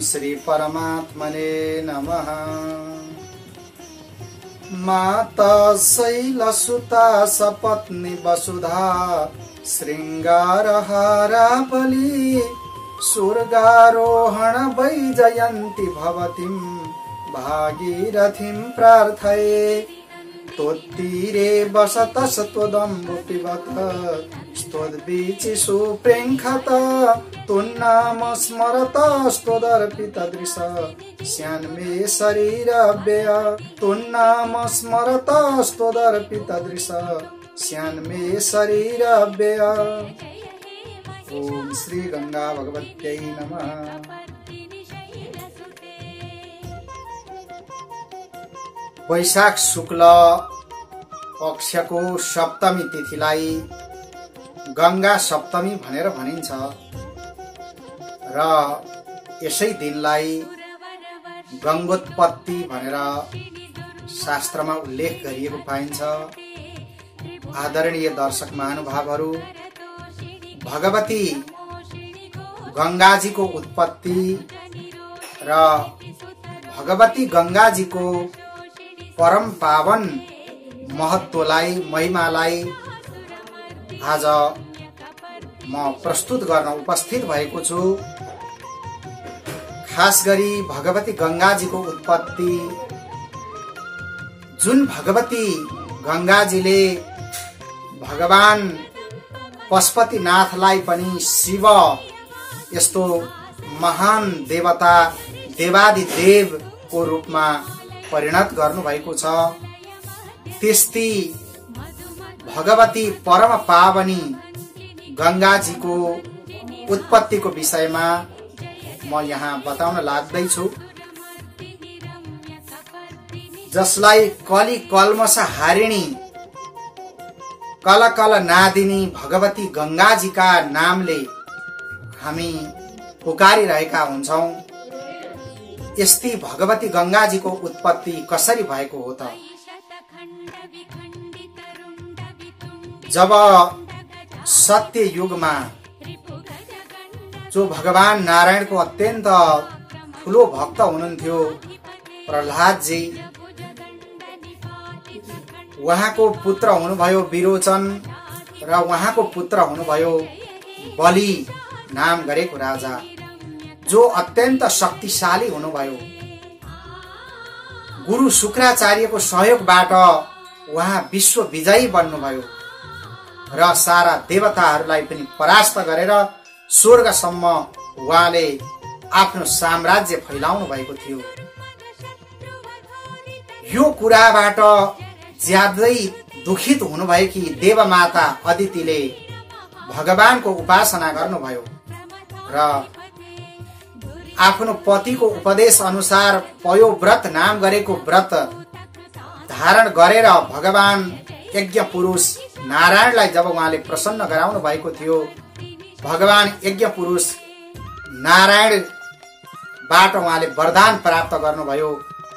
श्री परमात्मने नमः। माता शैलसुता सपत्नी वसुधा श्रृंगारहारा बली स्वर्गारोहण वैजयन्ती भवतीं भागीरथीं प्रार्थये। त्वत्तीरे वसतस्त्वदम्बु पिबत स्तोद्वीचिषु प्रेङ्खत त्वन्नाम स्मरतस्त्वदर्पितदृश स्यान्मे शरीरव्यय। त्वन्नाम स्मरतस्त्वदर्पितदृश स्यान्मे शरीरव्यय। ओम श्री गंगा भगवत्यै नमः। वैशाख शुक्ल पक्षको सप्तमी तिथिलाई गंगा सप्तमी भनेर भनिन्छ र यसै दिनलाई गंगोत्पत्ति भनेर शास्त्रमा उल्लेख गरिएको पाइन्छ। आदरणीय दर्शक महानुभावहरू, भगवती गंगाजीको उत्पत्ति र भगवती गंगाजीको परम पावन महत्वलाई, महिमालाई आज म प्रस्तुत गर्न उपस्थित भएको छु। खास गरी भगवती गंगाजीको उत्पत्ति, जुन भगवती गंगाजीले भगवान पशुपतिनाथलाई पनि शिव यस्तो महान देवता देवादिदेवको रूपमा परिणत गर्नु भएको छ। त्यस्ती भगवती परम पावनी गंगाजीको उत्पत्तिको विषयमा म यहाँ बताउन लाग्दैछु, जसलाई कली कल्मष हारिणी कल कल नादिनी भगवती गंगाजीका नामले हामी पुकारिरहेका हुन्छौं। यस्ती भगवती गंगाजीको उत्पत्ति कसरी भएको हो त? जब सत्य युगमा जो भगवान नारायणको अत्यन्त ठुलो भक्त हुनुहुन्थ्यो प्रहलादजी, उहाँको पुत्र हुनुभयो विरोचन र उहाँको पुत्र हुनुभयो बलि नाम गरेको राजा, जो अत्यन्त शक्तिशाली हुनुभयो। गुरु शुक्राचार्यको सहयोगबाट उहाँ विश्व विजयी बन्नुभयो र सारा देवताहरूलाई पनि परास्त गरेर स्वर्गसम्म उहाँले आफ्नो साम्राज्य फैलाउनु भएको थियो। यो कुराबाट ज्यादै दुखित हुनुभएकी देवमाता अदितिले भगवानको उपासना गर्नुभयो र आफ्नो पतिको उपदेश अनुसार पयोव्रत नाम गरेको व्रत धारण गरेर भगवान यज्ञ पुरुष नारायणलाई जब उहाँले प्रसन्न गराउनु भएको थियो, भगवान यज्ञ पुरुष नारायणबाट उहाँले वरदान प्राप्त गर्नुभयो।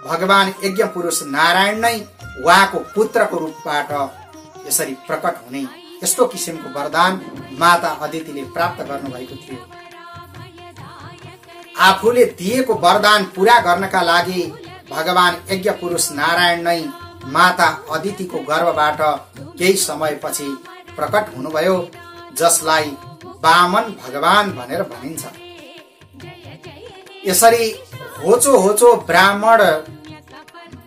भगवान यज्ञ पुरुष नारायण नै उहाँको पुत्रको रूपबाट यसरी प्रकट हुने यस्तो किसिमको वरदान माता अदितिले प्राप्त गर्नुभएको थियो। आफूले दिएको वरदान पूरा गर्नका लागि भगवान यज्ञ पुरुष नारायण नै माता अदितिको गर्भबाट केही समयपछि प्रकट हुनुभयो, जसलाई वामन भगवान भनेर भनिन्छ। यसरी होचो होचो ब्राह्मण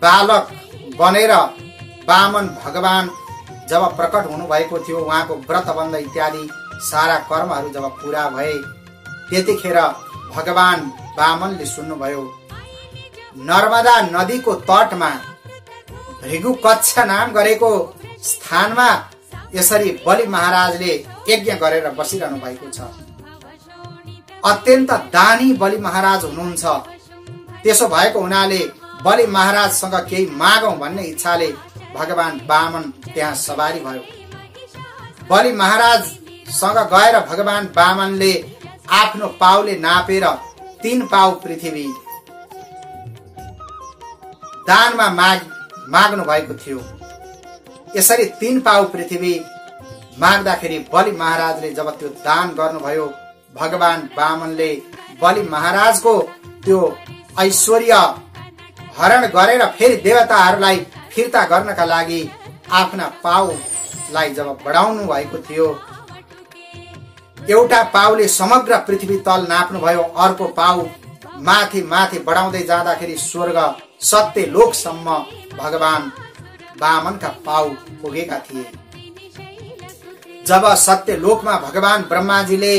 बालक बनेर वामन भगवान जब प्रकट हुनुभएको थियो, उहाँको व्रतबन्ध इत्यादि सारा कर्महरू जब पूरा भए, त्यतिखेर भगवान वामनले सुन्नुभयो नर्मदा नदीको तटमा भृगु कच्छ नाम गरेको स्थानमा यसरी बलि महाराजले यज्ञ गरेर बसिरहनु भएको छ। अत्यन्त दानी बलि महाराज हुनुहुन्छ। त्यसो भएको हुनाले बलि महाराजसँग केही मागौं भन्ने इच्छाले भगवान वामन त्यहाँ सवारी भयो। बलि महाराजसँग गएर भगवान वामनले आफ्नो पाउले नापेर 3 पाउ पृथ्वी दानमा माग्नु भएको थियो। यसरी 3 पाउ पृथ्वी माग्दाखेरि बलि महाराजले जब त्यो दान गर्नुभयो, भगवान वामनले बलि महाराजको त्यो ऐश्वर्य हरण गरेर फेरि देवताहरूलाई फिर्ता गर्नका लागि आफ्ना पाउलाई जब बढाउनु भएको थियो, एउटा पाउले समग्र पृथ्वी तल नाप्नु भयो, अर्को पाउ माथि माथि बढाउँदै जाँदाखेरि स्वर्ग सत्य लोकसम्म भगवान वामनका पाउ पुगेका थिए। जब सत्य लोकमा भगवान ब्रह्माजीले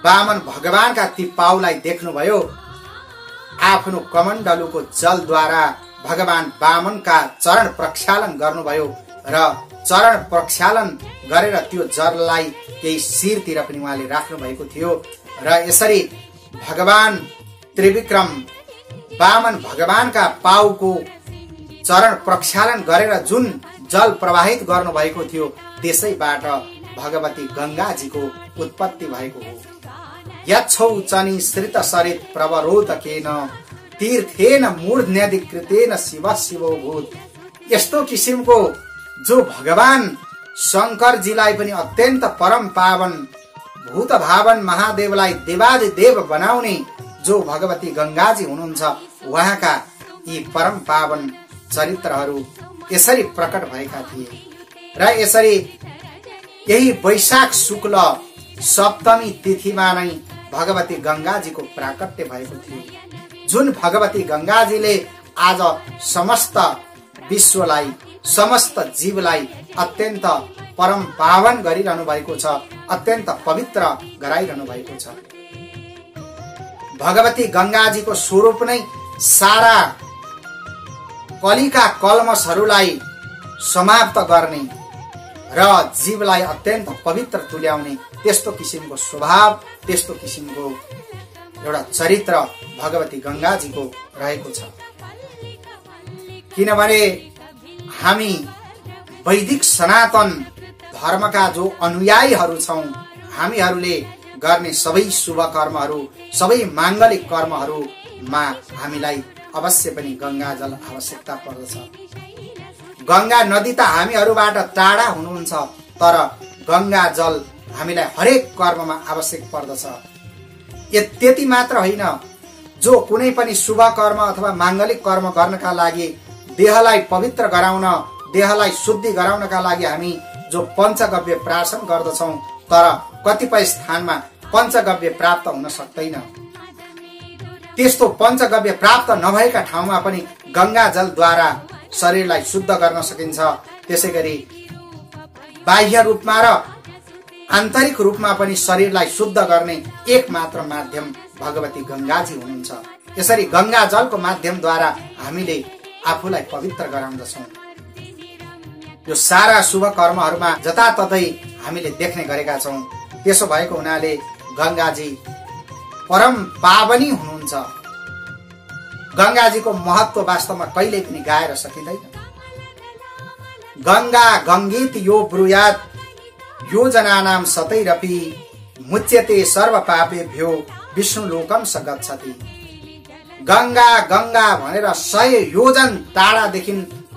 वामन भगवानका ती पाउलाई देख्नुभयो, आफ्नो कमण्डलुको जलद्वारा भगवान वामनका चरण प्रक्षालन गर्नुभयो र चरण प्रक्षालन गरेर त्यो जललाई केही शिरतिर पनि उहाँले राख्नु भएको थियो र यसरी भगवान त्रिविक्रम वामन भगवानका पाउको चरण प्रक्षालन गरेर जुन जल प्रवाहित गर्नु भएको थियो, त्यसैबाट भगवती गंगाजीको उत्पत्ति भएको हो। यच्छौ चनि श्रित सरित प्रवरोधकेन तीर्थेन मूर्ध्न्यधिकृतेन शिव शिवो भूत। यस्तो किसिमको जो भगवान शंकरजीलाई पनि अत्यन्त परम पावन भूत भावन महादेवलाई देवादिदेव बनाउने जो भगवती गंगाजी हुनुहुन्छ, उहाँका यी परम पावन चरित्रहरू यसरी प्रकट भएका थिए र यसरी यही वैशाख शुक्ल सप्तमी तिथिमा नै भगवती गंगाजीको प्राकट्य भएको थियो। जुन भगवती गंगाजीले आज समस्त विश्वलाई समस्त जीवलाई अत्यन्त परम पावन गरिरहनु भएको छ, अत्यन्त पवित्र गराइरहनु भएको छ। भगवती गंगाजीको स्वरूप नै सारा कलिका कल्मशहरूलाई समाप्त गर्ने र जीवलाई अत्यन्त पवित्र तुल्याउने त्यस्तो किसिमको स्वभाव, त्यस्तो किसिमको एउटा चरित्र भगवती गंगाजीको रहेको छ। किनभने हामी वैदिक सनातन धर्मका जो अनुयायीहरू छौं, हामीहरूले गर्ने सबै शुभ कर्महरू, सबै मांगलिक कर्महरूमा हामीलाई अवश्य पनि गंगा जल आवश्यकता पर्दछ। गंगा नदी त हामीहरूबाट टाढा हुनुहुन्छ, तर गंगा जल हामीलाई हरेक कर्ममा आवश्यक पर्दछ। त्यति मात्र होइन, जो कुनै पनि शुभ कर्म अथवा मांगलिक कर्म गर्नका लागि देहलाई पवित्र गराउन, देहलाई शुद्धि गराउनका लागि हामी जो पञ्चगव्य प्राशन गर्दछौं, तर कतिपय स्थानमा पञ्चगव्य प्राप्त हुन सक्दैन। त्यस्तो पञ्चगव्य प्राप्त नभएका ठाउँमा पनि गंगा जलद्वारा शरीरलाई शुद्ध गर्न सकिन्छ। त्यसैगरी बाह्य रूपमा र आन्तरिक रूपमा पनि शरीरलाई शुद्ध गर्ने एक मात्र माध्यम भगवती गंगाजी हुनुहुन्छ। यसरी गंगा जलको माध्यमद्वारा हामीले आफूलाई पवित्र गराउँदछौं। यो सारा शुभ कर्महरूमा जताततै हामीले देख्ने गरेका छौं। त्यसो भएको हुनाले गंगाजी परम पावनी हुनुहुन्छ। गंगाजीको महत्व वास्तवमा कहिल्यै पनि गाएर सकिँदैन। गंगा गंगीत यो ब्रुयात योजनानाम सतैरपि मुच्यते सर्व पापेभ्यो विष्णु लोकम स गच्छति। गंगा गंगा भनेर 100 योजन टाढादेखि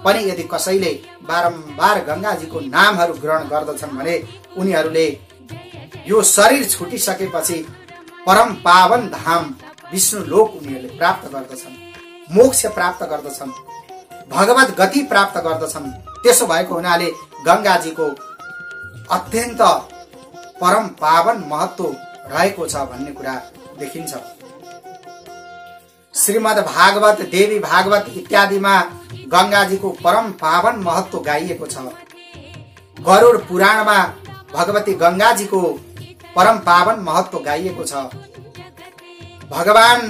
पनि यदि कसैले बारम्बार गंगाजीको नामहरू ग्रहण गर्दछन् भने उनीहरूले यो शरीर छुटिसकेपछि परम पावन धाम विष्णु लोक उनीहरूले प्राप्त गर्दछन्, मोक्ष प्राप्त गर्दछन्, भगवत गति प्राप्त गर्दछन्। त्यसो भएको हुनाले गंगाजीको अत्यन्त परम पावन महत्व रहेको छ भन्ने कुरा देखिन्छ। श्रीमद् भागवत, देवी भागवत इत्यादिमा गंगाजीको परम पावन महत्व गाइएको छ। गरुड पुराणमा भगवती गंगाजीको परम पावन महत्व गाइएको छ। भगवान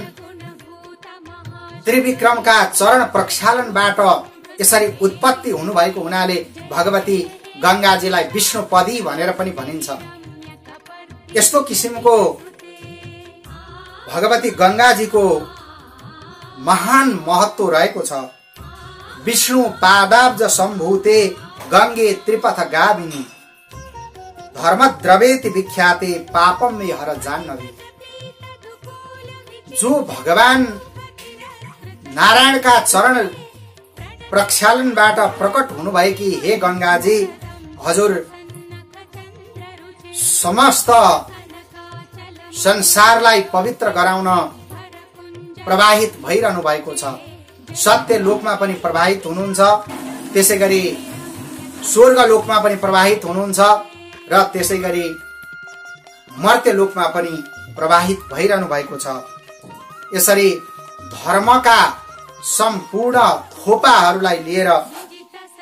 त्रिविक्रमका चरण प्रक्षालनबाट यसरी उत्पत्ति हुनुभएको हुनाले भगवती गंगाजीलाई विष्णुपदी भनेर पनि भनिन्छ। यस्तो किसिमको भगवती गंगाजीको महान महत्व रहेको छ। विष्णु पादाब्ज सम्भूते गंगे त्रिपथ गाविनी धर्म द्रवेति विख्याते पापम मे हर जाह्नवी। जो भगवान नारायणका चरण प्रक्षालनबाट प्रकट हुनुभएकी हे गंगाजी, हजुर समस्त संसारलाई पवित्र गराउन प्रवाहित भइरहनु भएको छ। सत्य लोकमा पनि प्रवाहित हुनुहुन्छ, त्यसैगरी स्वर्ग लोकमा पनि प्रवाहित हुनुहुन्छ र त्यसैगरी मर्त्य लोकमा पनि प्रवाहित भइरहनु भएको छ। यसरी धर्मका सम्पूर्ण थोपाहरूलाई लिएर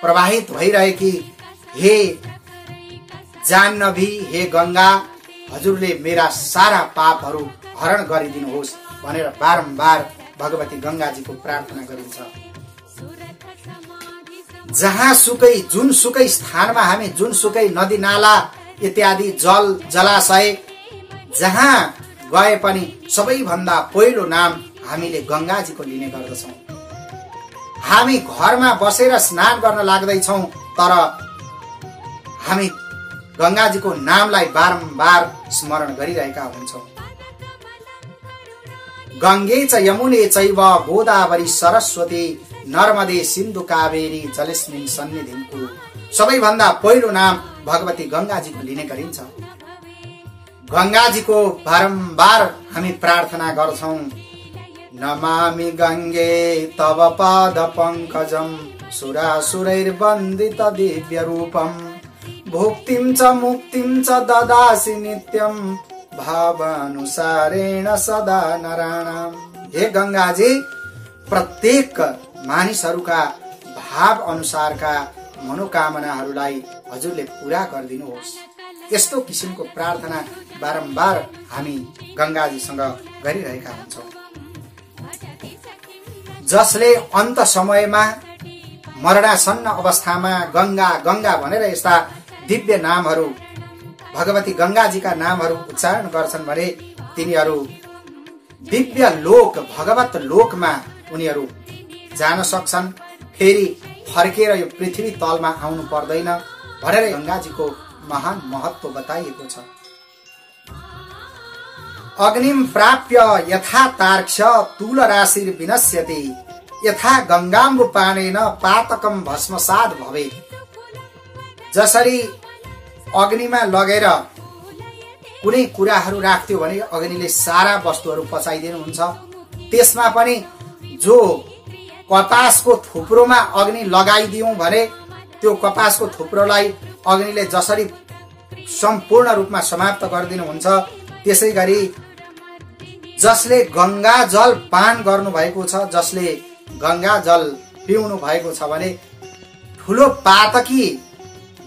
प्रवाहित भइरहेकी हे जाह्नवी, हे गंगा, हजुरले मेरा सारा पापहरू हरण गरिदिनुहोस् भनेर बारम्बार भगवती गंगाजीको प्रार्थना गरिन्छ। जहाँसुकै जुनसुकै स्थानमा हामी जुनसुकै नदी नाला इत्यादि जल जलाशय जहाँ गए पनि सबैभन्दा पहिलो नाम हामीले गंगाजीको लिने गर्दछौं। हामी घरमा बसेर स्नान गर्न लाग्दैछौं तर हामी गंगाजीको नामलाई बारम्बार स्मरण गरिरहेका हुन्छौं। गंगे च यमुने चैव गोदावरी सरस्वती नर्मदे सिन्धु कावेरी जलेस्मिन् सन्निधिं कुरु। सबैभन्दा पहिलो नाम भगवती गंगाजीको लिने गरिन्छ। गंगाजीको बारम्बार हामी प्रार्थना गर्छौं। नमामि गंगे तव पाद पंकजं सुरासुरैर्वन्दित दिव्य रूपं भुक्तिं च मुक्तिं च ददासि नित्यं भावानुसारेण सदा नराणाम। हे गंगाजी, प्रत्येक मानिसहरूका भाव अनुसारका मनोकामनाहरूलाई हजुरले पूरा गरिदिनुहोस्। यस्तो किसिमको प्रार्थना बारम्बार हामी गंगाजीसँग गरिरहेका हुन्छौं। जसले अन्त समयमा मरणासन्न अवस्थामा गंगा गंगा भनेर यस्ता दिव्य नामहरू भगवती गंगाजीका नामहरू उच्चारण गर्छन् भने तिनीहरू दिव्य लोक भगवत लोकमा उनीहरू जान सक्छन्। फेरि फर्केर यो पृथ्वी तलमा आउनु पर्दैन भनेर गंगाजीको महान महत्व बताइएको छ। अग्निम प्राप्य यथा तार्क्ष तूल राशिर विनश्यति यथा गंगाम्बु पानेन पातकम भस्मसाद भवेत्। जसरी अग्निमा लगेर कुनै कुराहरू राख्थ्यो भने अग्निले सारा वस्तुहरू पचाइदिनुहुन्छ, त्यसमा पनि जो कपासको थुप्रोमा अग्नि लगाइदियौं भने त्यो कपासको थुप्रोलाई अग्निले जसरी सम्पूर्ण रूपमा समाप्त गरिदिनुहुन्छ, त्यसै गरी जसले गंगा जल पान गर्नु भएको छ, जसले गंगा जल पिउनु भएको छ भने ठुलो पातकी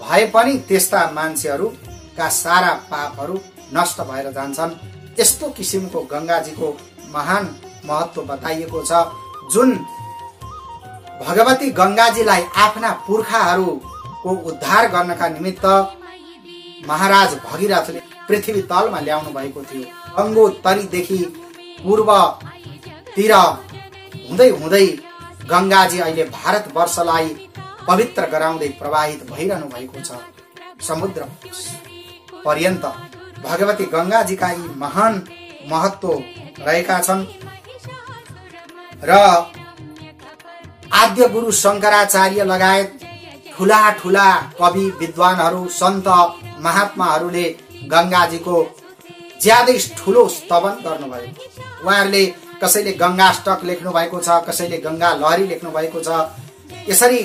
भए पनि त्यस्ता मान्छेहरूका सारा पापहरू नष्ट भएर जान्छन्। यस्तो किसिमको गंगाजीको महान महत्व बताइएको छ। जुन भगवती गंगाजीलाई आफ्ना पुर्खाहरूको उद्धार गर्नका निमित्त महाराज भगीरथले पृथ्वी तलमा ल्याउनु भएको थियो। गंगोत्तरीदेखि पूर्वतिर हुँदै हुँदै गंगाजी अहिले भारतवर्षलाई पवित्र गराउँदै प्रवाहित भइरहनु भएको छ। समुद्र पर्यन्त भगवती गंगाजीका यी महान महत्व रहेका छन् र आद्य गुरु शंकराचार्य लगायत ठूला ठूला कवि विद्वानहरू सन्त महात्माहरूले गंगाजीको ज्यादै ठूलो स्तवन गर्नुभयो। उहाँहरूले कसैले गंगाष्टक लेख्नु भएको छ, कसैले गंगा लहरी लेख्नु भएको छ। यसरी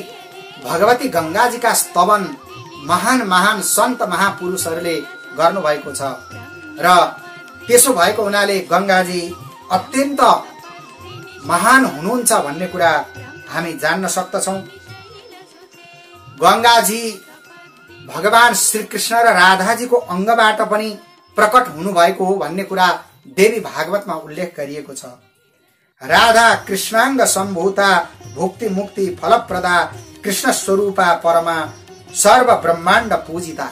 भगवती गंगाजीका स्तवन महान महान सन्त महापुरुषहरूले गर्नु भएको छ र त्यसो भएको हुनाले गंगाजी अत्यन्त महान हुनुहुन्छ भन्ने कुरा हामी जान्न सक्दछौं। गंगाजी भगवान श्रीकृष्ण र राधाजीको अंगबाट पनि प्रकट हुनु भएको हो भन्ने कुरा देवी भागवतमा उल्लेख गरिएको छ। राधा कृष्णांग सम्भूता भुक्ति मुक्ति फलप्रदा कृष्ण स्वरूपा परमा सर्व ब्रह्माण्ड पूजिता।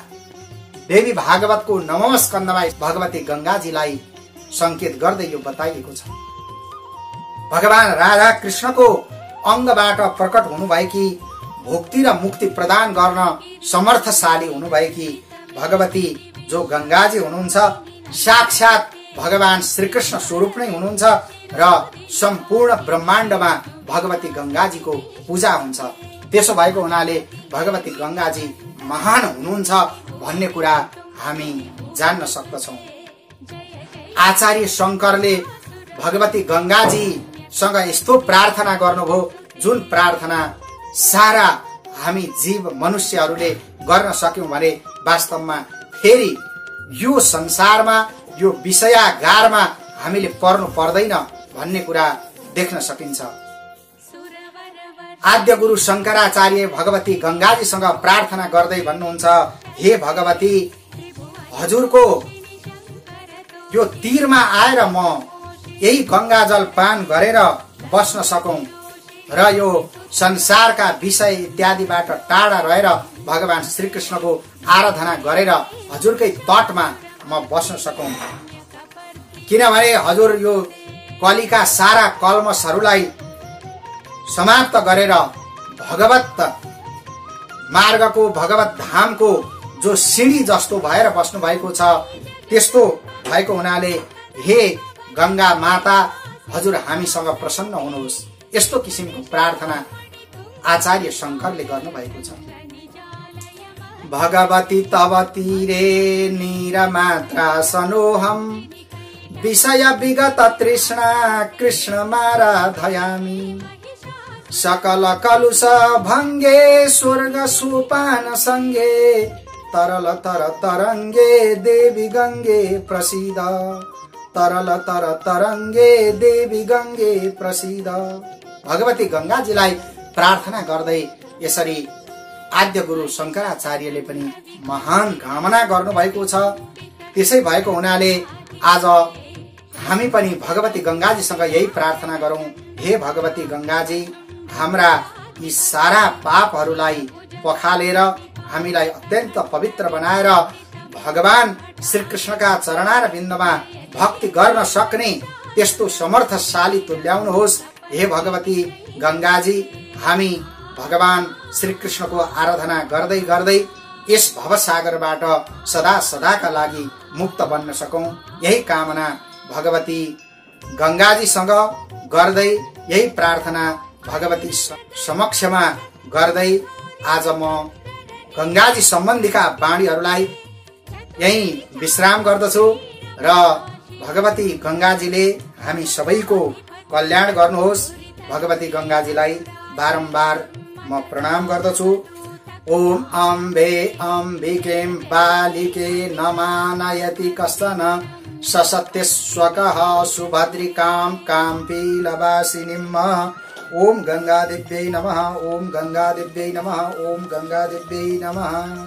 देवी भागवतको 9औं स्कन्धमा भगवती गंगाजीलाई संकेत गर्दै यो बताइएको छ। भगवान राधा कृष्णको अंगबाट प्रकट हुनुभएकी भुक्ति र मुक्ति प्रदान गर्न समर्थशाली हुनुभएकी भगवती जो गंगाजी हुनुहुन्छ साक्षात भगवान श्रीकृष्ण स्वरूप नै हुनुहुन्छ र सम्पूर्ण ब्रह्माण्डमा भगवती गंगाजीको पूजा हुन्छ। त्यसो भएको हुनाले भगवती गंगाजी महान हुनुहुन्छ भन्ने कुरा हामी जान्न सक्दछौं। आचार्य शंकरले भगवती गंगाजी सँग यस्तो प्रार्थना गर्नुभयो जुन प्रार्थना सारा हामी जीव मनुष्यहरूले गर्न सक्यौं भने वास्तवमा फेरि यो संसारमा यो विषयागारमा हामीले पर्नु पर्दैन भन्ने कुरा देख्न सकिन्छ। आद्य गुरु शंकराचार्य भगवती गंगाजीसँग प्रार्थना गर्दै भन्नुहुन्छ, हे भगवती, हजुरको यो तीरमा आएर म यही गंगा जल पान गरेर बस्न सकौं र यो संसारका विषय इत्यादिबाट टाढा रहेर भगवान श्रीकृष्णको आराधना गरेर हजुरकै तटमा म बस्न सकौं। किनभने हजुर यो कलिका सारा कल्मशहरूलाई समाप्त गरेर भगवत मार्गको भगवत धामको जो सिंढी जस्तो भएर बस्नु भएको छ, त्यस्तो भएको हुनाले हे गंगा माता, हजुर हामीसँग प्रसन्न हुनुहोस्। यस्तो किसिमको प्रार्थना आचार्य शंकरले गर्नु भएको छ। भगवती तव तीरे निरमात्रा सनोहम विषय विगत तृष्णा कृष्ण माराधयामि सकल कलुष भंगे स्वर्ग सुपान संगे तरल तर तरंगे देवी गंगे प्रसीद तरल तर तरंगे देवी गंगे प्रसीद। भगवती गंगाजीलाई प्रार्थना गर्दै यसरी आद्य गुरु शंकराचार्यले पनि महान कामना गर्नु भएको छ। त्यसै भएको हुनाले आज हामी पनि भगवती गंगाजीसँग यही प्रार्थना गरौं, हे भगवती गंगाजी, हाम्रा यी सारा पापहरूलाई पखालेर हामीलाई अत्यन्त पवित्र बनाएर भगवान श्रीकृष्णका चरणार बिन्दमा भक्ति गर्न सक्ने त्यस्तो समर्थशाली तुल्याउनुहोस्। हे भगवती गंगाजी, हामी भगवान श्रीकृष्णको आराधना गर्दै गर्दै यस भवसागरबाट सदा सदाका लागि मुक्त बन्न सकौं, यही कामना भगवती गंगाजीसँग गर्दै यही प्रार्थना भगवती समक्षमा गर्दै आज म गंगाजी सम्बन्धीका वाणीहरूलाई यही विश्राम गर्दछु र भगवती गंगाजीले हामी सबैको कल्याण गर्नुहोस्। भगवती गंगाजीलाई बारम्बार म प्रणाम गर्दछु। ओम अम्बे अम्बिके बालिके नमानयति कश्चन ससत्यस्वकः सुभद्रिकां काम्पीलवासिनीम्। ओम गंगा देव्यै नमः। ओम गंगा देव्यै नमः। ओम गंगा देव्यै नमः।